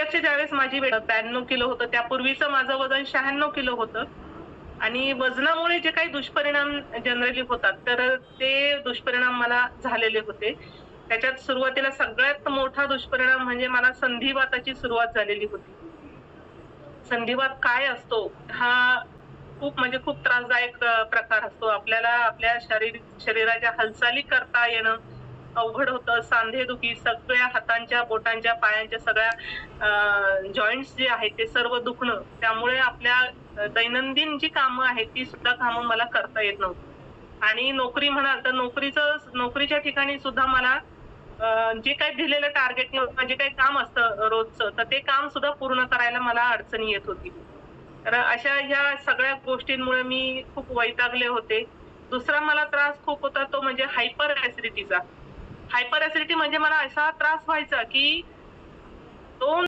प्रत्यक्ष ज्यावेळेस माझी 92 किलो होतं, त्यापूर्वीचं माझं वजन 96 किलो होतं आणि वजनामुळे जे काही दुष्परिणाम जनरली होतात, तर ते दुष्परिणाम मला झालेले होते. त्याच्यात सुरुवातीला सगळ्यात मोठा दुष्परिणाम म्हणजे मला संधिवाताची सुरुवात झालेली होती. संधिवात काय असतो? हा खूप म्हणजे खूप त्रासदायक प्रकार असतो. आपल्याला आपल्या शरीराच्या हालचाली करता येणं अवघड होतं. सांधेदुखी सगळ्या हातांच्या, बोटांच्या, पायांच्या सगळ्या जॉइंट्स जे आहेत ते सर्व दुखणं. त्यामुळे आपल्या दैनंदिन जी कामं आहेत ती सुद्धा कामं मला करता येत नव्हती. आणि नोकरी म्हणाल तर नोकरीच्या ठिकाणी सुद्धा मला जे काही दिलेलं टार्गेट किंवा जे काही काम असतं रोजचं, तर ते काम सुद्धा पूर्ण करायला मला अडचणी येत होती. तर अशा ह्या सगळ्या गोष्टींमुळे मी खूप वैतागले होते. दुसरा मला त्रास खूप होता तो म्हणजे हायपर ॲसिडिटीचा. हायपर ॲसिडिटी म्हणजे मला असा त्रास व्हायचा, की 2